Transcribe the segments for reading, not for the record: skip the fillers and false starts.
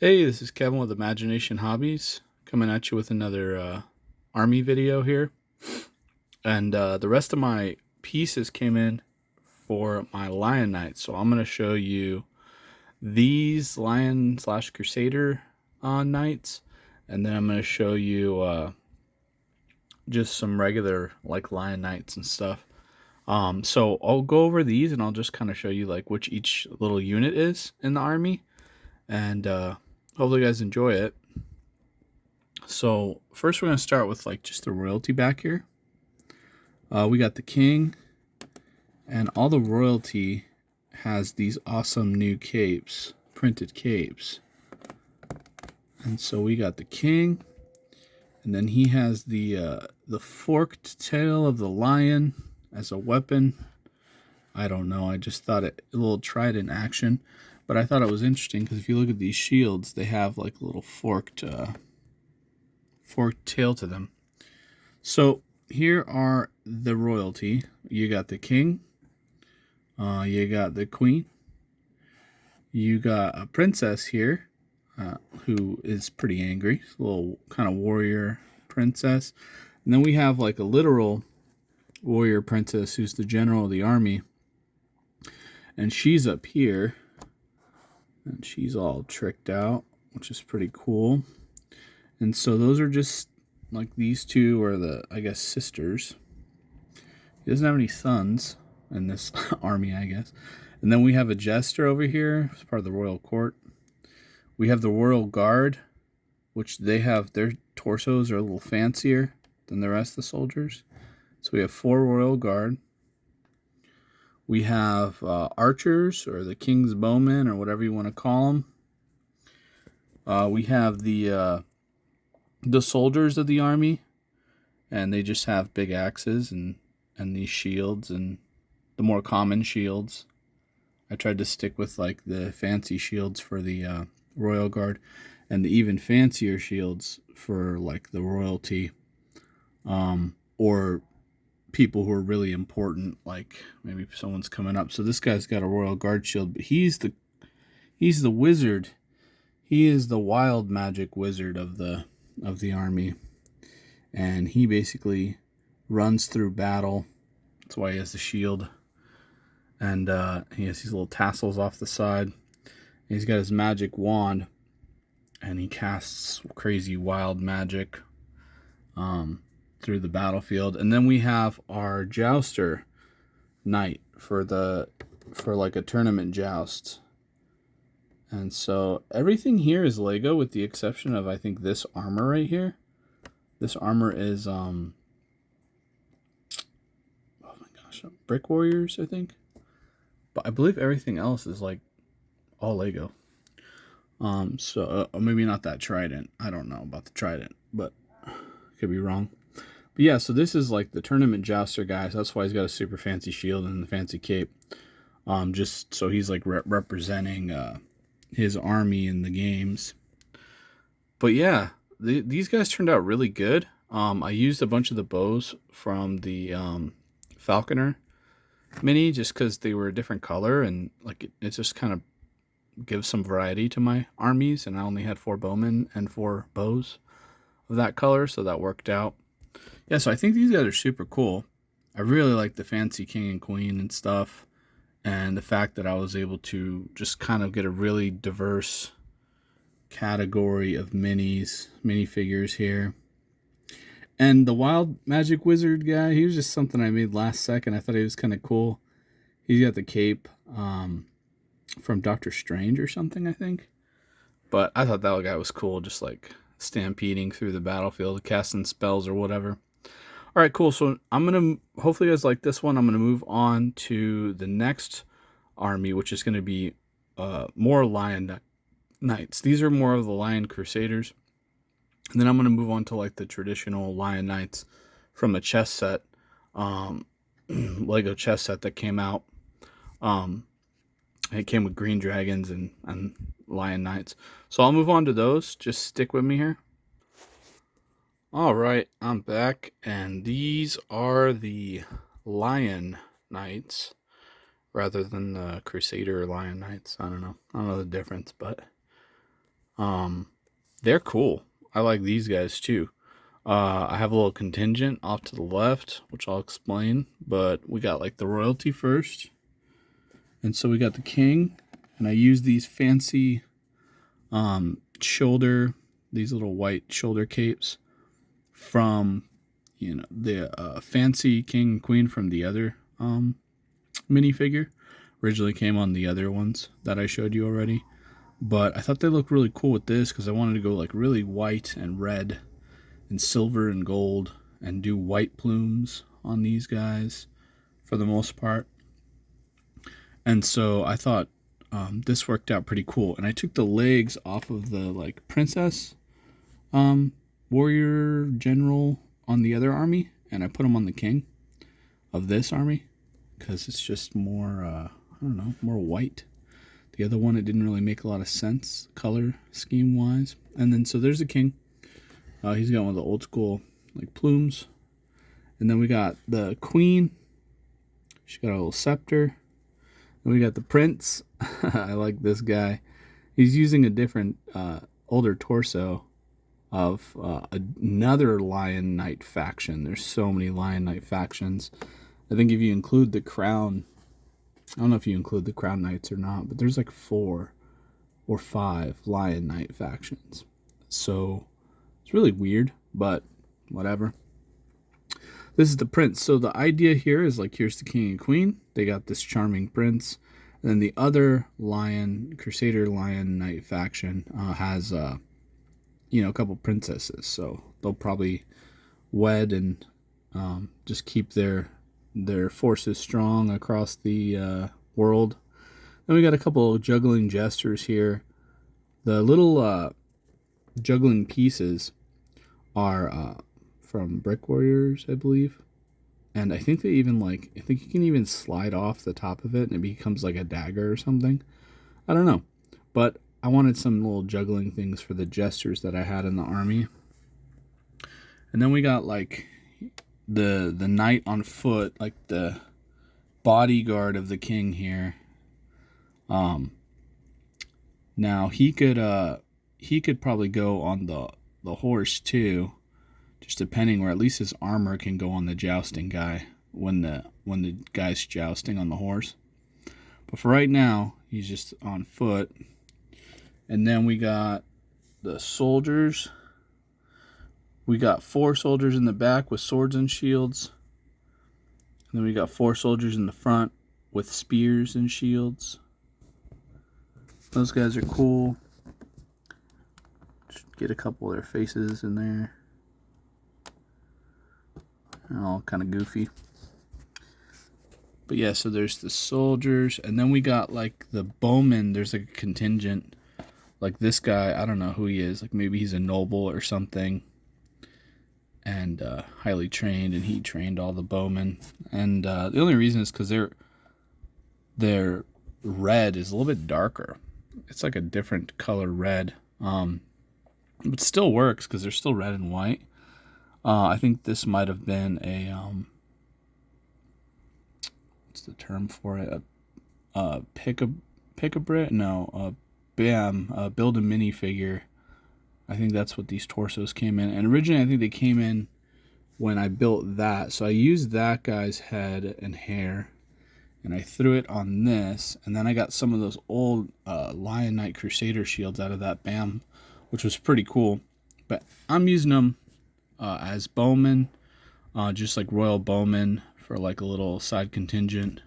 Hey, this is Kevin with Imagination Hobbies coming at you with another army video here. And the rest of my pieces came in for my Lion Knights. So I'm going to show you these Lion slash Crusader Knights. And then I'm going to show you just some regular like Lion Knights and stuff. So I'll go over these and I'll just kind of show you like which each little unit is in the army. And hopefully you guys enjoy it. So first we're going to start with like just the royalty back here. We got the king, and all the royalty has these awesome new capes, printed capes. And so we got the king, and then he has the forked tail of the lion as a weapon. I don't know. I just thought it a little trident action, but I thought it was interesting because if you look at these shields, they have like a little forked tail to them. So here are the royalty. You got the king, you got the queen, you got a princess here who is pretty angry, a little kind of warrior princess, and then we have like a literal warrior princess who's the general of the army, and she's up here, and she's all tricked out, which is pretty cool. And so those are just like these two are the, I guess, sisters. He doesn't have any sons in this army, I guess. And then we have a jester over here as part of the royal court. We have the royal guard, which they have, their torsos are a little fancier than the rest of the soldiers. So we have 4 royal guard. We have archers, or the king's bowmen, or whatever you want to call them. We have the soldiers of the army, and they just have big axes and these shields and the more common shields. I tried to stick with like the fancy shields for the royal guard and the even fancier shields for like the royalty, or people who are really important, like maybe someone's coming up. So this guy's got a royal guard shield, but he's the wizard. He is the wild magic wizard of the army, and he basically runs through battle. That's why he has the shield, and he has these little tassels off the side. And he's got his magic wand, and he casts crazy wild magic through the battlefield. And then we have our jouster knight for like a tournament joust. And so everything here is Lego with the exception of, I think, this armor right here. This armor is, oh my gosh, Brick Warriors, I think. But I believe everything else is like all Lego. So maybe not that trident. I don't know about the trident, but could be wrong. But yeah, so this is like the tournament jouster guy. So that's why he's got a super fancy shield and the fancy cape. Just so he's like representing his army in the games. But yeah, these guys turned out really good. I used a bunch of the bows from the Falconer mini just because they were a different color, and like it just kind of gives some variety to my armies, and I only had 4 bowmen and 4 bows of that color, so that worked out. Yeah, so I think these guys are super cool. I really like the fancy king and queen and stuff, and the fact that I was able to just kind of get a really diverse category of minifigures here. And the wild magic wizard guy, he was just something I made last second. I thought he was kind of cool. He's got the cape from Doctor Strange or something, I think. But I thought that guy was cool, just like stampeding through the battlefield, casting spells or whatever. All right, cool. So hopefully you guys like this one. I'm going to move on to the next army, which is going to be more Lion Knights. These are more of the Lion Crusaders. And then I'm going to move on to like the traditional Lion Knights from a chess set, Lego chess set that came out. It came with green dragons and Lion Knights. So I'll move on to those. Just stick with me here. All right, I'm back, and these are the Lion Knights rather than the Crusader Lion Knights. I don't know the difference, but They're cool. I like these guys too. I have a little contingent off to the left, which I'll explain. But we got like the royalty first, and so we got the king, and I use these fancy shoulder, these little white shoulder capes from the fancy king and queen from the other minifigure. Originally came on the other ones that I showed you already, but I thought they looked really cool with this because I wanted to go like really white and red and silver and gold and do white plumes on these guys for the most part. And so I thought this worked out pretty cool. And I took the legs off of the like princess warrior general on the other army, and I put them on the king of this army because it's just more I don't know, more white. The other one, it didn't really make a lot of sense color scheme wise. And then so there's the king. He's got one of the old school like plumes. And then we got the queen. She got a little scepter. And we got the prince. I like this guy. He's using a different older torso of another Lion Knight faction. There's so many Lion Knight factions. I think if you include the Crown, I don't know if you include the Crown Knights or not, but there's like 4 or 5 Lion Knight factions. So it's really weird, but whatever. This is the prince. So the idea here is like, here's the king and queen. They got this charming prince. And then the other Crusader Lion Knight faction has, a couple princesses. So they'll probably wed and just keep their forces strong across the world. Then we got a couple of juggling jesters here. The little juggling pieces are from Brick Warriors, I believe. And I think you can even slide off the top of it and it becomes like a dagger or something. I don't know. But I wanted some little juggling things for the jesters that I had in the army. And then we got like the knight on foot, like the bodyguard of the king here. Now he could probably go on the horse too, just depending, or at least his armor can go on the jousting guy when the guy's jousting on the horse. But for right now, he's just on foot. And then we got the soldiers. We got 4 soldiers in the back with swords and shields. And then we got 4 soldiers in the front with spears and shields. Those guys are cool. Just get a couple of their faces in there. All kind of goofy. But yeah, so there's the soldiers. And then we got like the bowmen. There's like a contingent. Like this guy, I don't know who he is. Like maybe he's a noble or something. And highly trained. And he trained all the bowmen. And the only reason is because their red is a little bit darker. It's like a different color red. But still works because they're still red and white. I think this might have been a what's the term for it? Pick a Brit? No, build a minifigure. I think that's what these torsos came in. And originally, I think they came in when I built that. So I used that guy's head and hair, and I threw it on this. And then I got some of those old Lion Knight Crusader shields out of that BAM, which was pretty cool. But I'm using them as bowmen, just like royal bowmen for like a little side contingent.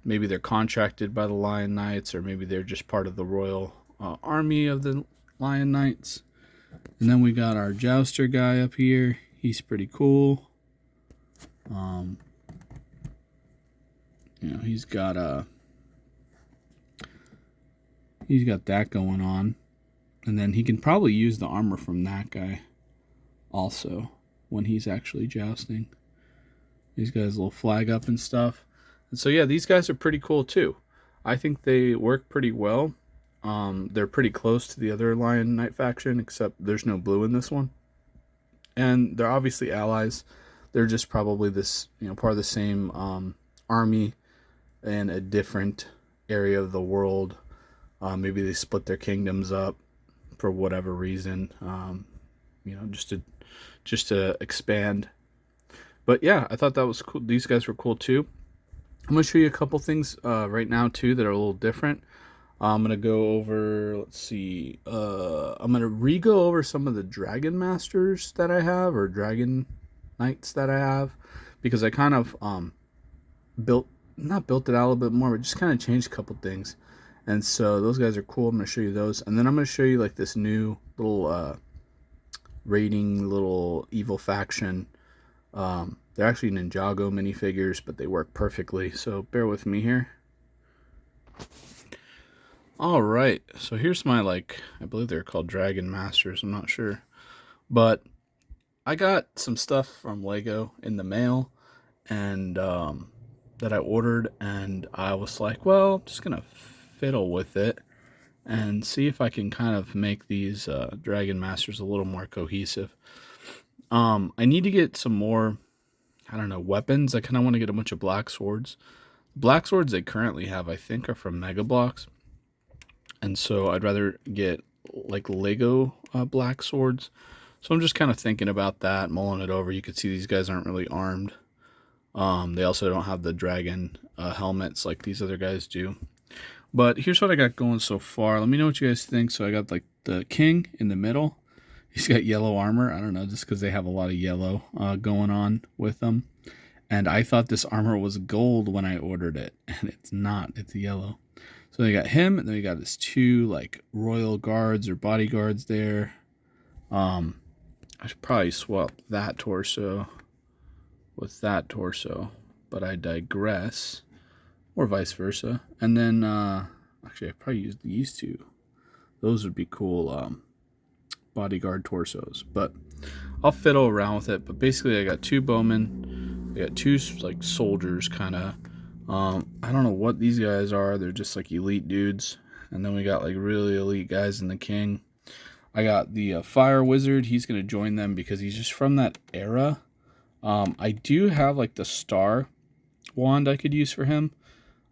Maybe they're contracted by the Lion Knights, or maybe they're just part of the royal army of the Lion Knights. And then we got our jouster guy up here. He's pretty cool. He's got that going on. And then he can probably use the armor from that guy also when he's actually jousting. He's got his little flag up and stuff. And so yeah, these guys are pretty cool too. I think they work pretty well. They're pretty close to the other Lion Knight faction, except there's no blue in this one. And they're obviously allies. They're just probably this, part of the same army in a different area of the world. Maybe they split their kingdoms up for whatever reason. You know, just to expand. But yeah, I thought that was cool. These guys were cool too. I'm gonna show you a couple things right now too that are a little different. I'm gonna go over. Let's see. I'm gonna re-go over some of the Dragon Masters that I have, or Dragon Knights that I have, because I kind of not built it out a little bit more, but just kind of changed a couple things. And so those guys are cool. I'm gonna show you those, and then I'm gonna show you like this new little raiding little evil faction. They're actually Ninjago minifigures, but they work perfectly. So bear with me here. All right, so here's my, like, I believe they're called Dragon Masters, I'm not sure. But I got some stuff from Lego in the mail, and that I ordered, and I was like, well, I'm just gonna fiddle with it and see if I can kind of make these Dragon Masters a little more cohesive. I need to get some more, I don't know, weapons. I kind of want to get a bunch of black swords. Black swords they currently have, I think, are from Mega Bloks. And so I'd rather get like Lego black swords. So I'm just kind of thinking about that, mulling it over. You can see these guys aren't really armed. They also don't have the dragon helmets like these other guys do. But here's what I got going so far. Let me know what you guys think. So I got like the king in the middle. He's got yellow armor. I don't know, just because they have a lot of yellow going on with them. And I thought this armor was gold when I ordered it. And it's not. It's yellow. So they got him, and then we got his two like royal guards or bodyguards there. I should probably swap that torso with that torso, but I digress, or vice versa. And then actually I probably use these two. Those would be cool bodyguard torsos, but I'll fiddle around with it. But basically I got two bowmen, I got two like soldiers kind of. I don't know what these guys are. They're just like elite dudes. And then we got like really elite guys in the king. I got the fire wizard. He's going to join them because he's just from that era. I do have like the star wand I could use for him.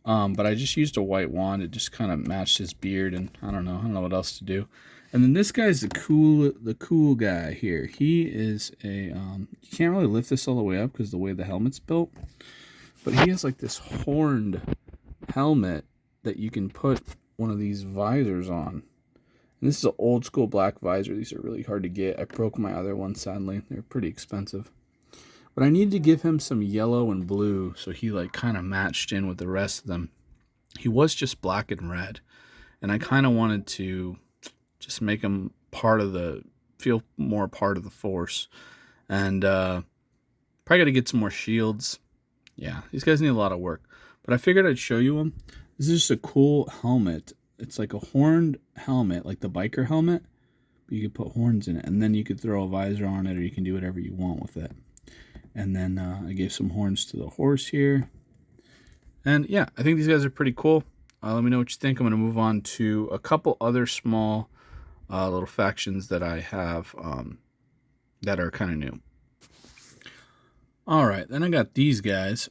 But I just used a white wand. It just kind of matched his beard, and I don't know what else to do. And then this guy's the cool guy here. He is a you can't really lift this all the way up because the way the helmet's built. But he has like this horned helmet that you can put one of these visors on. And this is an old school black visor. These are really hard to get. I broke my other one, sadly. They're pretty expensive. But I needed to give him some yellow and blue so he like kind of matched in with the rest of them. He was just black and red. And I kind of wanted to just make him feel more part of the force. And probably got to get some more shields. Yeah, these guys need a lot of work. But I figured I'd show you them. This is just a cool helmet. It's like a horned helmet, like the biker helmet. But you could put horns in it. And then you could throw a visor on it, or you can do whatever you want with it. And then I gave some horns to the horse here. And yeah, I think these guys are pretty cool. Let me know what you think. I'm going to move on to a couple other small little factions that I have that are kind of new. Alright, then I got these guys.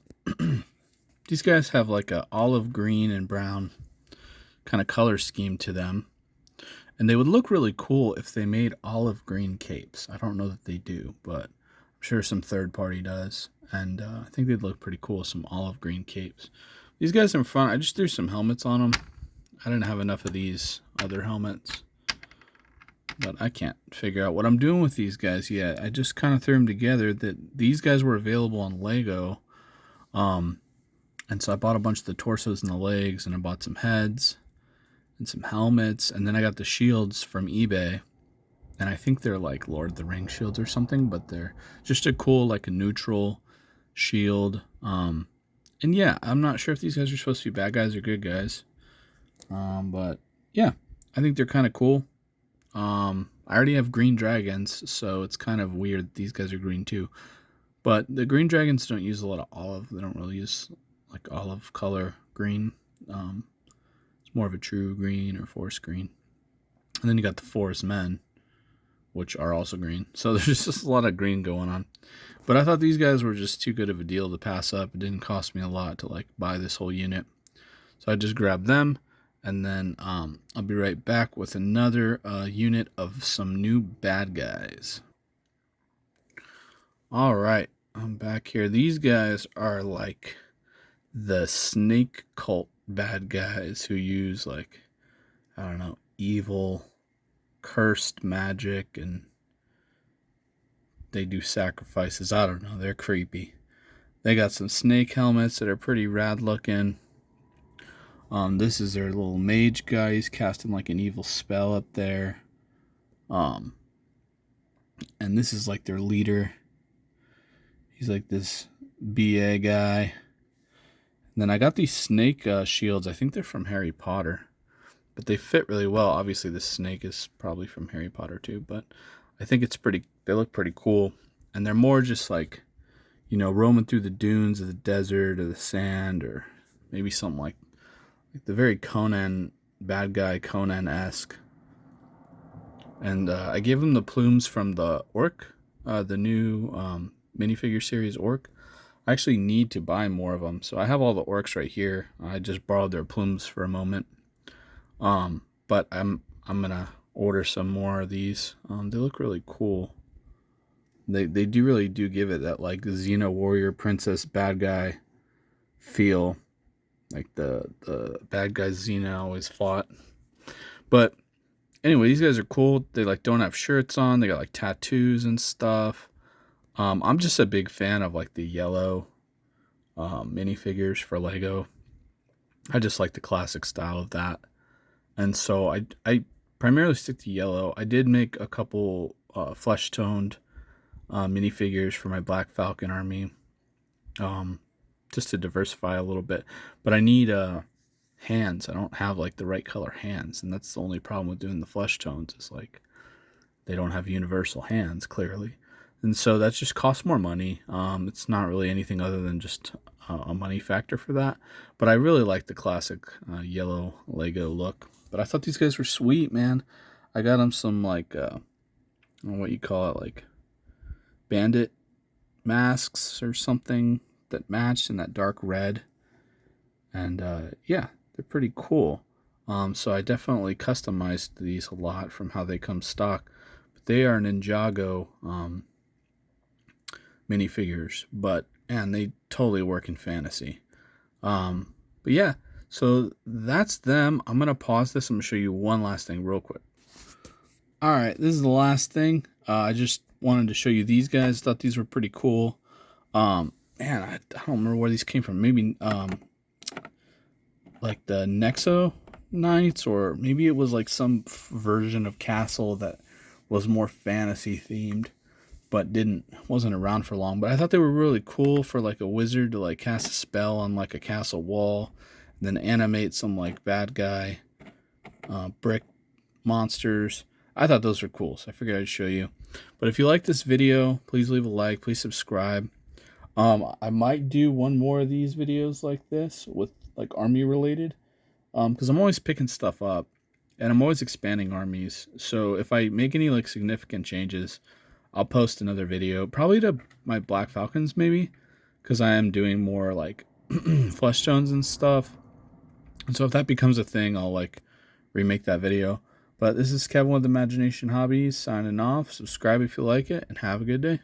These guys have like a olive green and brown kind of color scheme to them. And they would look really cool if they made olive green capes. I don't know that they do, but I'm sure some third party does. And I think they'd look pretty cool, some olive green capes. These guys in front, I just threw some helmets on them. I didn't have enough of these other helmets. But I can't figure out what I'm doing with these guys yet. I just kind of threw them together. That these guys were available on Lego. And so I bought a bunch of the torsos and the legs, and I bought some heads and some helmets. And then I got the shields from eBay. And I think they're like Lord of the Rings shields or something, but they're just a cool, like a neutral shield. And yeah, I'm not sure if these guys are supposed to be bad guys or good guys. But yeah, I think they're kind of cool. I already have green dragons, so it's kind of weird that these guys are green too. But the green dragons don't use a lot of olive. They don't really use like olive color green. It's more of a true green or forest green. And then you got the forest men, which are also green. So there's just a lot of green going on. But I thought these guys were just too good of a deal to pass up. It didn't cost me a lot to like buy this whole unit. So I just grabbed them. and then I'll be right back with another unit of some new bad guys. All right, I'm back here. These guys are like the snake cult bad guys who use, like, I don't know, evil, cursed magic, and they do sacrifices. I don't know, they're creepy. They got some snake helmets that are pretty rad looking. This is their little mage guy. He's casting like an evil spell up there. And this is like their leader. He's like this BA guy. And then I got these snake shields. I think they're from Harry Potter, but they fit really well. Obviously, this snake is probably from Harry Potter too, but I think it's pretty. They look pretty cool, and they're more just like, you know, roaming through the dunes of the desert or the sand, or maybe something like the very Conan bad guy, Conan-esque. And I gave him the plumes from the Orc, the new minifigure series Orc. I actually need to buy more of them, so I have all the Orcs right here. I just borrowed their plumes for a moment, but I'm gonna order some more of these. They look really cool. They really do give it that like Xena warrior princess bad guy feel, like the bad guy Xena always fought. But anyway, these guys are cool. They like don't have shirts on. They got like tattoos and stuff. I'm just a big fan of like the yellow minifigures for Lego. I just like the classic style of that, and so I primarily stick to yellow. I did make a couple flesh toned minifigures for my Black Falcon army, just to diversify a little bit. But I need hands. I don't have like the right color hands, and that's the only problem with doing the flesh tones. Is like they don't have universal hands clearly, and so that just costs more money. It's not really anything other than just a money factor for that. But I really like the classic yellow Lego look. But I thought these guys were sweet, man. I got them some like I don't know what you call it, like bandit masks or something that matched in that dark red. And yeah, they're pretty cool. So I definitely customized these a lot from how they come stock. But they are Ninjago minifigures, and they totally work in fantasy. But yeah, so that's them. I'm gonna pause this. I'm gonna show you one last thing real quick. All right, this is the last thing. I just wanted to show you these guys. Thought these were pretty cool. Man, I don't remember where these came from. Maybe like the Nexo Knights, or maybe it was like some version of Castle that was more fantasy themed, but wasn't around for long. But I thought they were really cool for like a wizard to like cast a spell on like a castle wall, and then animate some like bad guy brick monsters. I thought those were cool, so I figured I'd show you. But if you like this video, please leave a like, please subscribe. I might do one more of these videos like this with like army related, because I'm always picking stuff up and I'm always expanding armies. So if I make any like significant changes, I'll post another video, probably to my Black Falcons maybe, because I am doing more like flesh tones and stuff. And so if that becomes a thing, I'll like remake that video. But this is Kevin with Imagination Hobbies signing off. Subscribe if you like it, and have a good day.